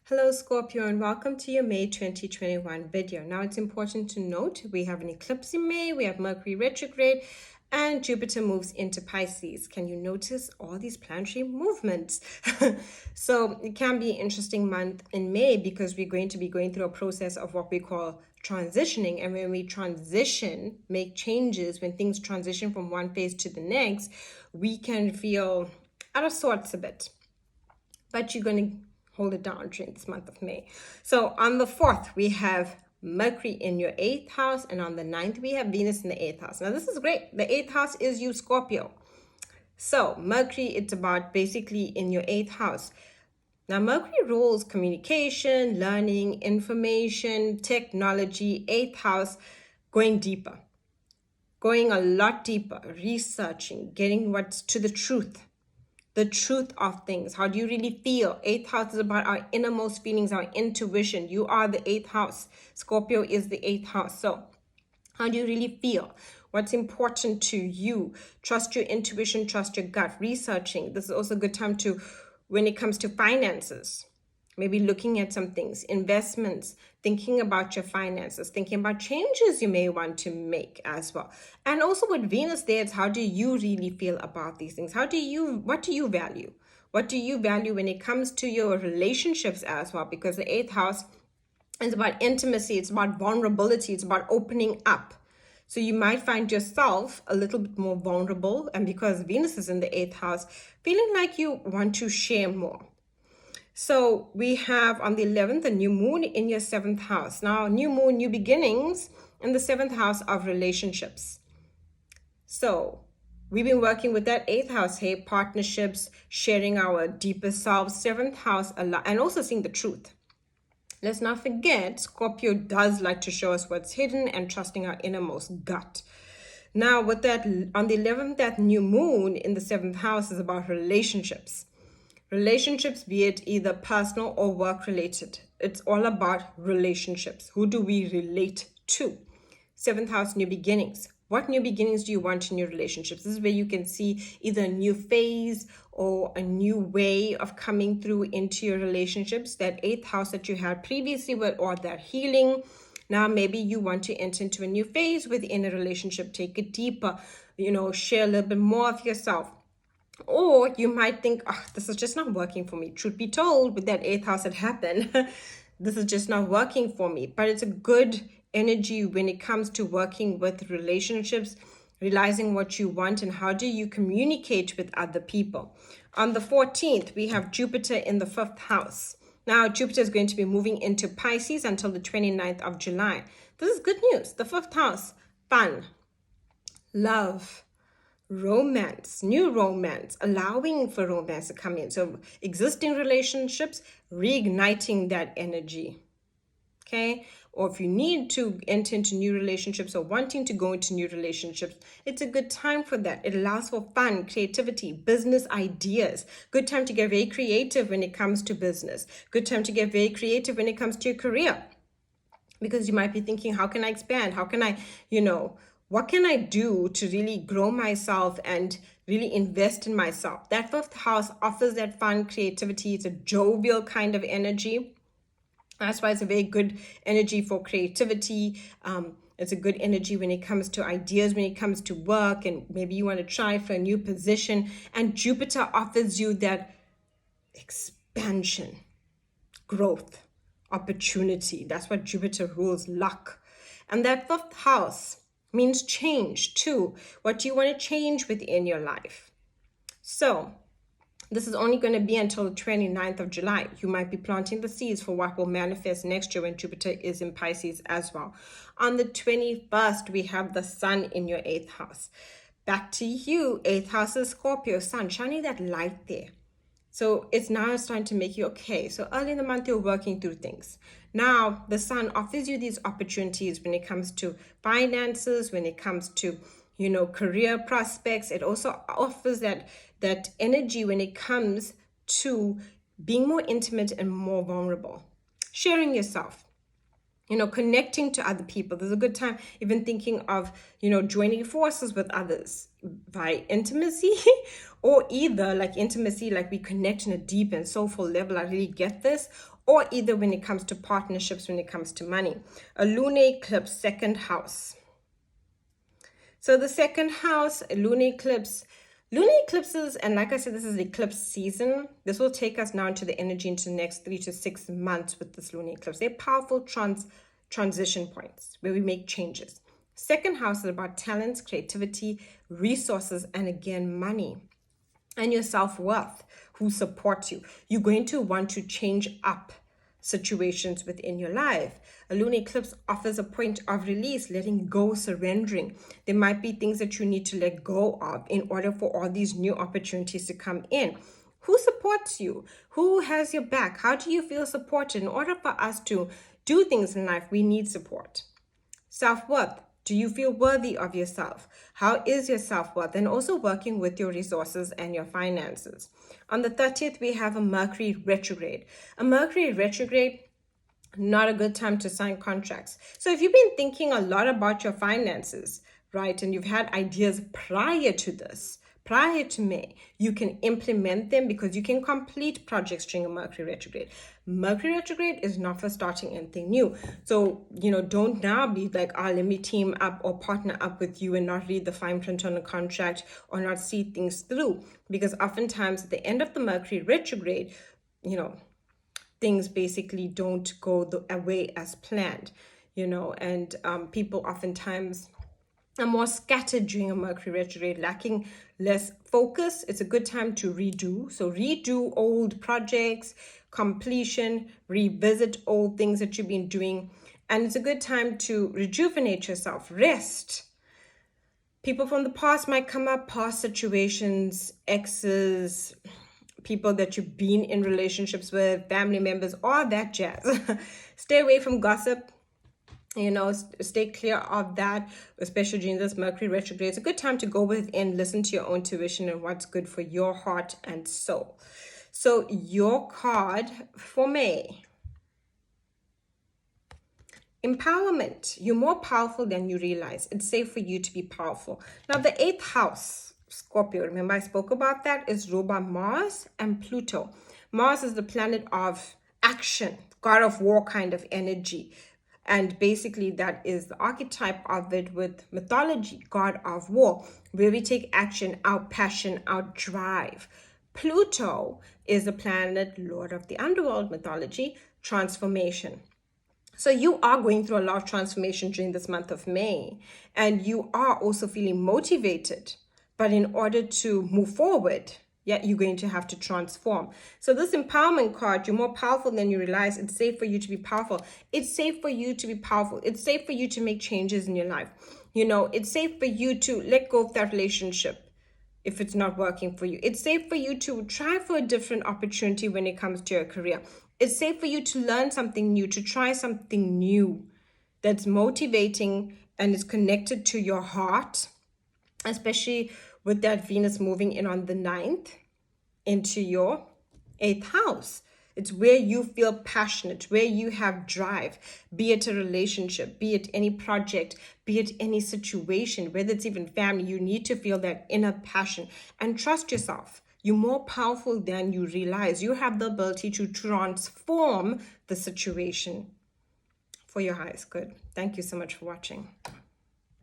Hello Scorpio and welcome to your May 2021 video. Now it's important to note we have an eclipse in May, we have Mercury retrograde and Jupiter moves into Pisces. Can you notice all these planetary movements? So it can be an interesting month in May because we're going to be going through a process of what we call transitioning. And when we transition, make changes, when things transition from one phase to the next, we can feel out of sorts a bit. But you're going to hold it down during this month of May. So on the 4th, we have Mercury in your 8th house, and on the 9th, we have Venus in the 8th house. Now, this is great. The 8th house is you, Scorpio. So Mercury, it's about basically in your 8th house. Now, Mercury rules communication, learning, information, technology, 8th house, going deeper, going a lot deeper, researching, getting what's to the truth of things. How do you really feel? 8th house is about our innermost feelings, our intuition. You are the 8th house. Scorpio is the 8th house. So how do you really feel? What's important to you? Trust your intuition, trust your gut. Researching. This is also a good time to, when it comes to finances, maybe looking at some things, investments, thinking about your finances, thinking about changes you may want to make as well. And also with Venus there, it's how do you really feel about these things? What do you value? What do you value when it comes to your relationships as well? Because the 8th house is about intimacy, it's about vulnerability, it's about opening up. So you might find yourself a little bit more vulnerable, and because Venus is in the 8th house, feeling like you want to share more. So we have on the 11th, a new moon in your 7th house. Now, new moon, new beginnings in the 7th house of relationships. So we've been working with that 8th house, hey, partnerships, sharing our deeper selves, 7th house, and also seeing the truth. Let's not forget, Scorpio does like to show us what's hidden and trusting our innermost gut. Now, with that, on the 11th, that new moon in the 7th house is about relationships. Relationships, be it either personal or work related. It's all about relationships. Who do we relate to? 7th house, new beginnings. What new beginnings do you want in your relationships? This is where you can see either a new phase or a new way of coming through into your relationships. That 8th house that you had previously with all that healing. Now, maybe you want to enter into a new phase within a relationship, take it deeper, share a little bit more of yourself. Or you might think, oh, this is just not working for me. Truth be told, with that 8th house that happened, this is just not working for me. But it's a good energy when it comes to working with relationships, realizing what you want and how do you communicate with other people. On the 14th, we have Jupiter in the 5th house. Now, Jupiter is going to be moving into Pisces until the 29th of July. This is good news. The 5th house, fun, love, romance, new romance, allowing for romance to come in. So existing relationships, reigniting that energy. Okay. Or if you need to enter into new relationships or wanting to go into new relationships, it's a good time for that. It allows for fun, creativity, business ideas. Good time to get very creative when it comes to business. Good time to get very creative when it comes to your career. Because you might be thinking, how can I expand? How can I, what can I do to really grow myself and really invest in myself? That 5th house offers that fun, creativity. It's a jovial kind of energy. That's why it's a very good energy for creativity. It's a good energy when it comes to ideas, when it comes to work, and maybe you want to try for a new position. And Jupiter offers you that expansion, growth, opportunity. That's what Jupiter rules, luck. And that 5th house means change too. What do you want to change within your life? So this is only going to be until the 29th of July. You might be planting the seeds for what will manifest next year when Jupiter is in Pisces as well. On the 21st, we have the sun in your 8th house. Back to you, 8th house is Scorpio, sun, shining that light there. So it's now starting to make you okay. So early in the month, you're working through things. Now, the sun offers you these opportunities when it comes to finances, when it comes to, career prospects. It also offers that energy when it comes to being more intimate and more vulnerable. Sharing yourself. connecting to other people. There's a good time even thinking of, joining forces with others by intimacy or either like intimacy, like we connect in a deep and soulful level. I really get this. Or either when it comes to partnerships, when it comes to money. A lunar eclipse, second house. So the second house, lunar eclipses, and like I said, this is eclipse season. This will take us now into the energy into the next 3 to 6 months with this lunar eclipse. They're powerful transition points where we make changes. Second house is about talents, creativity, resources, and again, money. And your self-worth, who supports you. You're going to want to change up situations within your life. A lunar eclipse offers a point of release, letting go, surrendering. There might be things that you need to let go of in order for all these new opportunities to come in. Who supports you? Who has your back? How do you feel supported? In order for us to do things in life, we need support. Self-worth. Do you feel worthy of yourself? How is your self-worth? And also working with your resources and your finances. On the 30th, we have a Mercury retrograde. A Mercury retrograde, not a good time to sign contracts. So if you've been thinking a lot about your finances, right, and you've had ideas prior to this, prior to May, you can implement them because you can complete projects during a Mercury retrograde. Mercury retrograde is not for starting anything new. So, don't now be like, let me team up or partner up with you and not read the fine print on a contract or not see things through. Because oftentimes at the end of the Mercury retrograde, things basically don't go the way as planned, and people oftentimes are more scattered during a Mercury retrograde, lacking less focus. It's a good time to redo. So redo old projects, completion, revisit old things that you've been doing. And it's a good time to rejuvenate yourself, rest. People from the past might come up, past situations, exes, people that you've been in relationships with, family members, all that jazz. Stay away from gossip. Stay clear of that, especially during this Mercury retrograde. It's a good time to go within, listen to your own intuition and what's good for your heart and soul. So your card for May. Empowerment. You're more powerful than you realize. It's safe for you to be powerful. Now, the 8th house, Scorpio, remember I spoke about that, is ruled by Mars and Pluto. Mars is the planet of action, god of war kind of energy. And basically that is the archetype of it with mythology, god of war, where we take action, our passion, our drive. Pluto is the planet lord of the underworld mythology, transformation. So you are going through a lot of transformation during this month of May, and you are also feeling motivated. But in order to move forward, you're going to have to transform. So this empowerment card, you're more powerful than you realize. It's safe for you to be powerful. It's safe for you to be powerful. It's safe for you to make changes in your life. It's safe for you to let go of that relationship if it's not working for you. It's safe for you to try for a different opportunity when it comes to your career. It's safe for you to learn something new, to try something new that's motivating and is connected to your heart, especially with that Venus moving in on the 9th into your 8th house. It's where you feel passionate, where you have drive, be it a relationship, be it any project, be it any situation, whether it's even family. You need to feel that inner passion and trust yourself. You're more powerful than you realize. You have the ability to transform the situation for your highest good. Thank you so much for watching.